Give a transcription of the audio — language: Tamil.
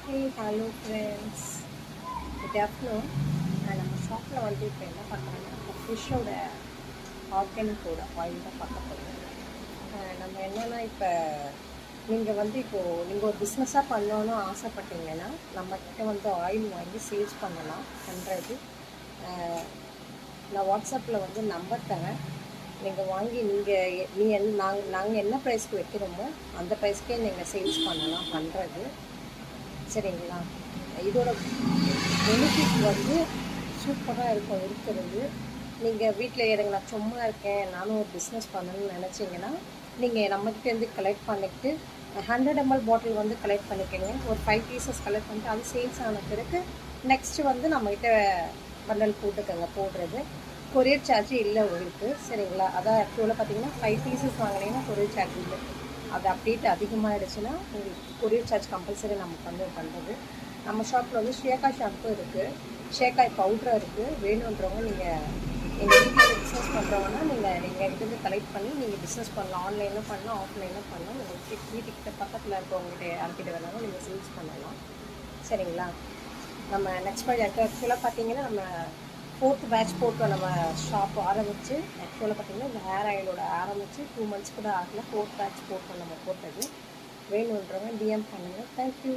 Hello friends. Good afternoon. நம்ம ஷாப்பில் வந்து இப்போ என்ன பண்ணுறோன்னா நம்ம ஃபிஷ்ஷோட ஆர்கானிக்கோட ஆயில் தான் பார்க்க போகிறோம். நம்ம என்னென்னா இப்போ நீங்கள் வந்து இப்போது நீங்கள் ஒரு பிஸ்னஸாக பண்ணணுன்னு ஆசைப்பட்டீங்கன்னா நம்மக்கிட்ட வந்து ஆயில் வாங்கி சேல்ஸ் பண்ணலாம் பண்ணுறது. நான் வாட்ஸ்அப்பில் வந்து நம்பர் தரேன். நீங்கள் வாங்கி நாங்கள் என்ன ப்ரைஸ்க்கு வைக்கிறோமோ அந்த ப்ரைஸ்க்கே நீங்கள் சேல்ஸ் பண்ணலாம் பண்ணுறது. சரிங்களா? இதோட பெனிஃபிட் வந்து சூப்பராக இருக்கும் இருக்கிறது. நீங்கள் வீட்டில் எதுங்களா சும்மா இருக்கேன் நானும் ஒரு பிஸ்னஸ் பண்ணணும்னு நினச்சிங்கன்னா நீங்கள் நம்மக்கிட்டேருந்து கலெக்ட் பண்ணிக்கிட்டு 100 ml பாட்டில் வந்து கலெக்ட் பண்ணிக்கோங்க. ஒரு 5 பீசஸ் கலெக்ட் பண்ணிட்டு அது சேல்ஸ் ஆன பிறகு நெக்ஸ்ட்டு வந்து நம்மக்கிட்ட பண்டல் போடுறது. கொரியர் சார்ஜ் இல்லை உங்களுக்கு. சரிங்களா? அதான் ஆக்சுவலாக பார்த்தீங்கன்னா 5 பீசஸ் வாங்கினீங்கன்னா கொரியர் சார்ஜ் இல்லை. அது அப்டேட் அதிகமாகிடுச்சுன்னா உங்களுக்கு கொரியர் சார்ஜ் கம்பல்சரி நம்ம பண்ணுறது. நம்ம ஷாப்பில் வந்து ஷேக்காய் ஷாம்பு இருக்குது, ஷேக்காய் பவுட்ரு இருக்குது. வேணுன்றவங்க நீங்கள் எங்கள் வீட்டில் பிஸ்னஸ் பண்ணுறவங்கன்னா நீங்கள் கிட்டேருந்து கலெக்ட் பண்ணி நீங்கள் பிஸ்னஸ் பண்ணலாம். ஆன்லைனில் பண்ணலாம், ஆஃப்லைனில் பண்ணலாம். உங்களுக்கு வீட்டுக்கிட்ட பக்கத்தில் இருக்கவங்ககிட்ட யார்கிட்ட வேணாலும் நீங்கள் சேல்ஸ் பண்ணலாம். சரிங்களா? நம்ம நெக்ஸ்ட் ஆக்சுவலாக பார்த்தீங்கன்னா நம்ம 4th பேட்ச் போட்டோம். நம்ம ஷாப் ஆரம்பித்து ஆக்சுவலாக பார்த்திங்கன்னா இந்த ஹேர் ஆயிலோட ஆரம்பித்து 2 months கூட ஆகல. 4th பேட்ச் போட்டோம் நம்ம போட்டது. வேணுன்றவங்க டிஎம் பண்ணுங்கள். தேங்க்யூ.